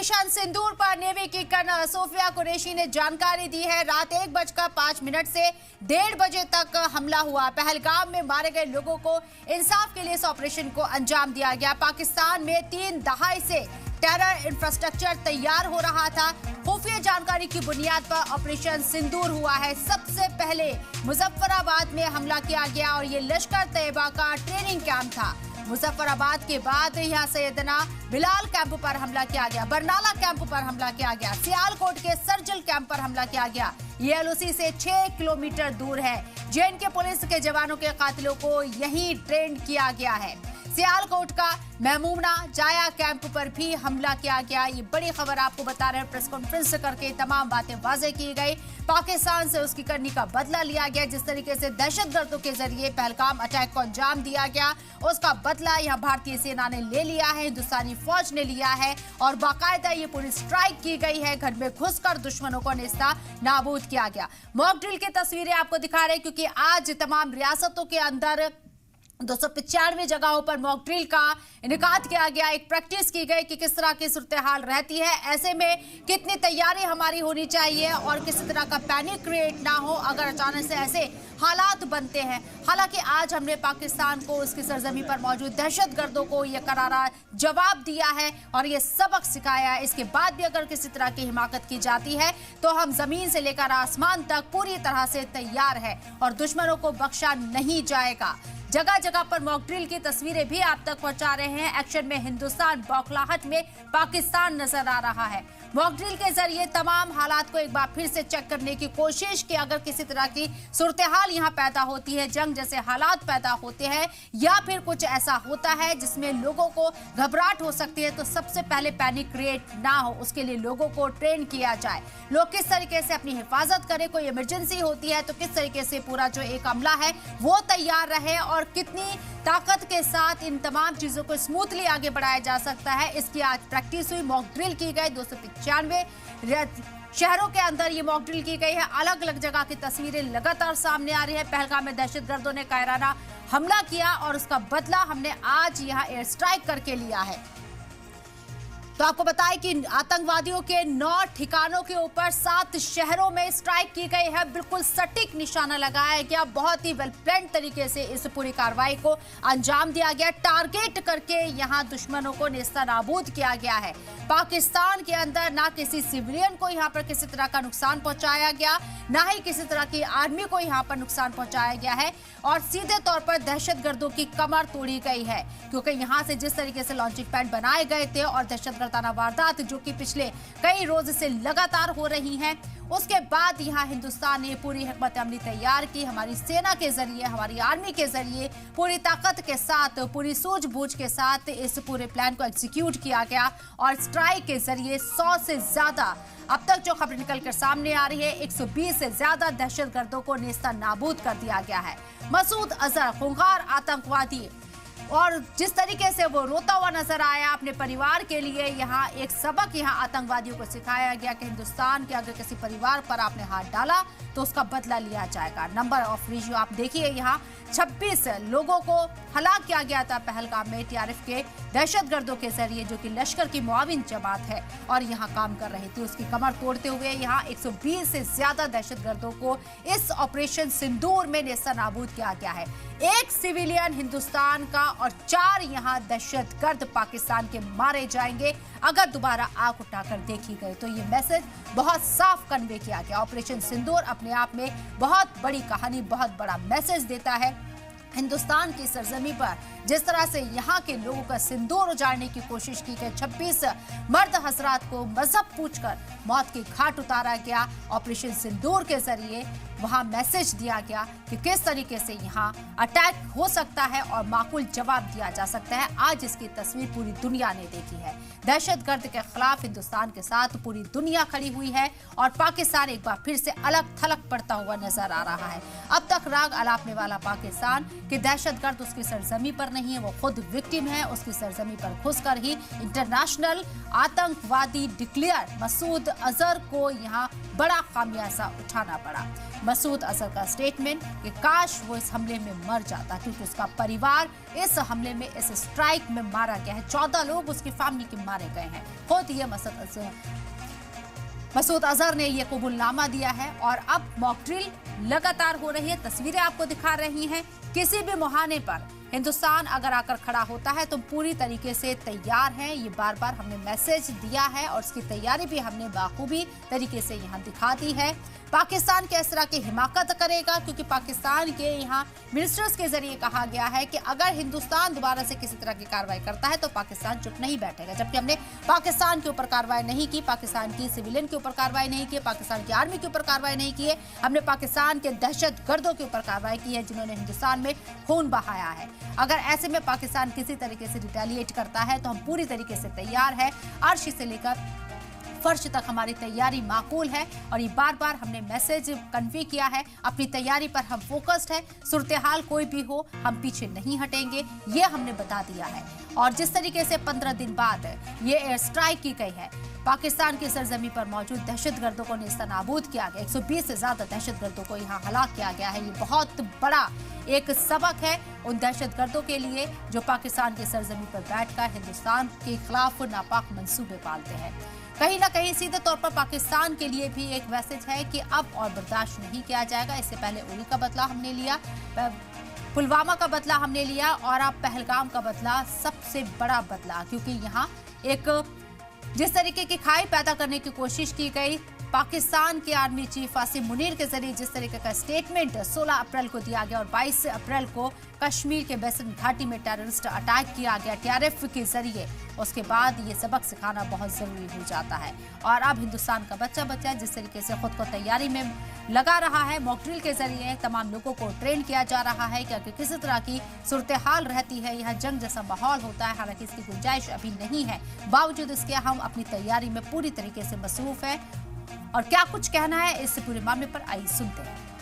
Operation सिंदूर पर navy की colonel Sophia Qureshi ने जानकारी दी है। रात 1:05 से 1:30 बजे तक हमला हुआ। पहलगाम में मारे गए लोगों को इंसाफ के लिए इस ऑपरेशन को अंजाम दिया गया। पाकिस्तान में 3 दहाई से टेरर इंफ्रास्ट्रक्चर तैयार हो रहा था। खुफिया जानकारी की बुनियाद पर ऑपरेशन सिंदूर हुआ है। सबसे पहले मुजफ्फराबाद में हमला किया गया और ये लश्कर तैयबा का ट्रेनिंग कैंप था। मुजफ्फराबाद के बाद यहां सैयदना बिलाल कैंप पर हमला किया गया, बरनाला कैंप पर हमला किया गया, सियालकोट के सर्जिल कैंप पर हमला किया गया। ये एलओसी से 6 किलोमीटर दूर है। जेएनके पुलिस के जवानों के कातिलों को यहीं ट्रेन किया गया है। सियालकोट का महमूना जाया कैंप पर भी हमला किया गया। ये बड़ी खबर आपको बता रहे हैं। प्रेस कॉन्फ्रेंस करके तमाम बातें वाजे की गई। पाकिस्तान से उसकी करनी का बदला लिया गया। जिस तरीके से दहशतगर्दों के जरिए पहलगाम अटैक को अंजाम दिया गया, उसका बदला यहाँ भारतीय सेना ने ले लिया है, हिंदुस्तानी फौज ने लिया है और बाकायदा ये पूरी स्ट्राइक की गई है। घर में घुसकर दुश्मनों को नेस्ता नाबूद किया गया। मॉक ड्रिल की तस्वीरें आपको दिखा रहे हैं क्योंकि आज तमाम रियासतों के अंदर 295 जगहों पर मॉक ड्रिल का इनेकाद किया गया। एक प्रैक्टिस की गई कि किस तरह की सूरत हाल रहती है, ऐसे में कितनी तैयारी हमारी होनी चाहिए और किसी तरह का पैनिक क्रिएट ना हो अगर अचानक से ऐसे हालात बनते हैं। हालांकि आज हमने पाकिस्तान को उसकी सरजमी पर मौजूद दहशतगर्दों को यह करारा जवाब दिया है और ये सबक सिखाया है। इसके बाद भी अगर किसी तरह की हिमाकत की जाती है तो हम जमीन से लेकर आसमान तक पूरी तरह से तैयार है और दुश्मनों को बख्शा नहीं जाएगा। जगह जगह पर मॉक ड्रिल की तस्वीरें भी आप तक पहुंचा रहे हैं। एक्शन में हिंदुस्तान, बौखलाहट में पाकिस्तान नजर आ रहा है। मॉक ड्रिल के जरिए तमाम हालात को एक बार फिर से चेक करने की कोशिश की। अगर किसी तरह की सूरत हाल यहाँ पैदा होती है, जंग जैसे हालात पैदा होते हैं या फिर कुछ ऐसा होता है जिसमें लोगों को घबराहट हो सकती है, तो सबसे पहले पैनिक क्रिएट ना हो उसके लिए लोगों को ट्रेन किया जाए। लोग किस तरीके से अपनी हिफाजत करें, कोई इमरजेंसी होती है तो किस तरीके से पूरा जो एक अमला है वो तैयार रहे और कितनी ताकत के साथ इन तमाम चीजों को स्मूथली आगे बढ़ाया जा सकता है, इसकी आज प्रैक्टिस हुई। मॉक ड्रिल की गई। 295 शहरों के अंदर ये मॉक ड्रिल की गई है। अलग अलग जगह की तस्वीरें लगातार सामने आ रही है। पहलगाम में दहशतगर्दों ने कायराना हमला किया और उसका बदला हमने आज यहाँ एयर स्ट्राइक करके लिया है। तो आपको बताएं कि आतंकवादियों के 9 ठिकानों के ऊपर 7 शहरों में स्ट्राइक की गई है। बिल्कुल सटीक निशाना लगाया गया। बहुत ही वेल प्लान तरीके से इस पूरी कार्रवाई को अंजाम दिया गया। टारगेट करके यहां दुश्मनों को नेस्तनाबूद किया गया है। पाकिस्तान के अंदर ना किसी सिविलियन को यहां पर किसी तरह का नुकसान पहुंचाया गया, ना ही किसी तरह की आर्मी को यहां पर नुकसान पहुंचाया गया है और सीधे तौर पर दहशतगर्दों की कमर तोड़ी गई है। क्योंकि यहां से जिस तरीके से लॉन्चिंग पैड बनाए गए थे और दहशतगर्दाना वारदात जो कि पिछले कई रोज से लगातार हो रही हैं, उसके बाद यहां हिंदुस्तान ने पूरी हिकमत अमली तैयार की। हमारी सेना के जरिए, हमारी आर्मी के जरिए पूरी ताकत के साथ, पूरी सूझबूझ के साथ इस पूरे प्लान को एग्जीक्यूट किया गया और स्ट्राइक के जरिए 100 से ज्यादा, अब तक जो खबर निकलकर सामने आ रही है, 120 से ज्यादा दहशतगर्दों को नेस्ता नाबूद कर दिया गया है। मसूद अजहर खूंखार आतंकवादी और जिस तरीके से वो रोता हुआ नजर आया अपने परिवार के लिए, यहाँ एक सबक यहाँ आतंकवादियों को सिखाया गया कि हिंदुस्तान के अगर किसी परिवार पर आपने हाथ डाला तो उसका बदला लिया जाएगा। नंबर ऑफ रेशियो आप देखिए, यहाँ 26 लोगों को हलाक किया गया था पहलगाम में टीआरएफ के दहशतगर्दों के जरिए, जो कि लश्कर की मुआविन जमात है और यहाँ काम कर रही थी। उसकी कमर तोड़ते हुए यहाँ 120 से ज्यादा दहशतगर्दों को इस ऑपरेशन सिंदूर में नेस्तनाबूद किया गया है। 1 सिविलियन हिंदुस्तान का और 4 यहाँ दहशतगर्द पाकिस्तान के मारे जाएंगे अगर दोबारा आंख उठाकर देखी गई। तो ये मैसेज बहुत साफ कन्वे किया गया। ऑपरेशन सिंदूर अपने आप में बहुत बड़ी कहानी, बहुत बड़ा मैसेज देता है। हिंदुस्तान की सरजमी पर जिस तरह से यहाँ के लोगों का सिंदूर उजाड़ने की कोशिश की गई, 26 मर्द हजरात को मजहब पूछकर मौत के घाट उतारा गया। ऑपरेशन सिंदूर के जरिए वहां मैसेज दिया गया कि किस तरीके से यहाँ अटैक हो सकता है और माकूल जवाब दिया जा सकता है। आज इसकी तस्वीर पूरी दुनिया ने देखी है। दहशतगर्द के खिलाफ हिंदुस्तान के साथ पूरी दुनिया खड़ी हुई है और पाकिस्तान एक बार फिर से अलग थलग पड़ता हुआ नजर आ रहा है। अब तक राग अलापने वाला पाकिस्तान कि दहशतगर्द उसकी सरजमी पर नहीं है, वो खुद विक्टिम है। उसकी सरजमी पर घुसकर ही इंटरनेशनल आतंकवादी डिक्लेयर मसूद अजहर को यहाँ बड़ा खामियाजा उठाना पड़ा। मसूद अजहर का स्टेटमेंट कि काश वो इस हमले में मर जाता, क्योंकि उसका परिवार इस हमले में, इस स्ट्राइक में मारा गया है। 14 लोग उसकी फैमिली के मारे गए हैं। खुद ये मसूद अजहर ने ये कबूलनामा दिया है और अब मॉक ड्रिल लगातार हो रही है। तस्वीरें आपको दिखा रही हैं। किसी भी मुहाने पर हिंदुस्तान अगर आकर खड़ा होता है तो पूरी तरीके से तैयार हैं। ये बार बार हमने मैसेज दिया है और इसकी तैयारी भी हमने बाखूबी तरीके से यहाँ दिखा दी है। पाकिस्तान किस तरह की हिमाकत करेगा, क्योंकि पाकिस्तान के यहाँ मिनिस्टर्स के जरिए कहा गया है कि अगर हिंदुस्तान दोबारा से किसी तरह की कार्रवाई करता है तो पाकिस्तान चुप नहीं बैठेगा। जबकि हमने पाकिस्तान के ऊपर कार्रवाई नहीं की, पाकिस्तान की सिविलियन के ऊपर कार्रवाई नहीं की, पाकिस्तान की आर्मी के ऊपर कार्रवाई नहीं की है। हमने पाकिस्तान के दहशतगर्दों के ऊपर कार्रवाई की है जिन्होंने हिंदुस्तान में खून बहाया है। अगर ऐसे में पाकिस्तान किसी तरीके से रिटेलिएट करता है तो हम पूरी तरीके से तैयार है। अर्श से लेकर फर्श तक हमारी तैयारी माकूल है और ये बार बार हमने मैसेज कन्वे किया है। अपनी तैयारी पर हम फोकस्ड है। सूरत हाल कोई भी हो, हम पीछे नहीं हटेंगे, ये हमने बता दिया है। और जिस तरीके से 15 दिन बाद ये एयर स्ट्राइक की गई है, पाकिस्तान की सरजमी पर मौजूद दहशतगर्दों को नेस्तनाबूद किया गया। 120 से ज्यादा दहशतगर्दों को यहाँ हलाक किया गया है। ये बहुत बड़ा एक सबक है उन दहशतगर्दों के लिए जो पाकिस्तान की सरजमी पर बैठकर हिंदुस्तान के खिलाफ नापाक मंसूबे पालते हैं। कहीं ना कहीं सीधे तौर पर पाकिस्तान के लिए भी एक मैसेज है कि अब और बर्दाश्त नहीं किया जाएगा। इससे पहले उरी का बदला हमने लिया, पुलवामा का बदला हमने लिया और अब पहलगाम का बदला, सबसे बड़ा बदला। क्योंकि यहाँ एक जिस तरीके की खाई पैदा करने की कोशिश की गई, पाकिस्तान के आर्मी चीफ आसिम मुनीर के जरिए जिस तरीके का स्टेटमेंट 16 अप्रैल को दिया गया और 22 अप्रैल को कश्मीर के बेसन घाटी में टेररिस्ट अटैक किया गया टीआरएफ के जरिए, उसके बाद ये सबक सिखाना बहुत जरूरी हो जाता है। और अब हिंदुस्तान का बच्चा जिस तरीके से खुद को तैयारी में लगा रहा है, मॉक ड्रिल के जरिए तमाम लोगों को ट्रेन किया जा रहा है कि अगर किसी तरह की सूरत हाल रहती है, यहाँ जंग जैसा माहौल होता है, हालांकि इसकी गुंजाइश अभी नहीं है, बावजूद इसके हम अपनी तैयारी में पूरी तरीके से मसरूफ है। और क्या कुछ कहना है इस पूरे मामले पर, आइए सुनते हैं।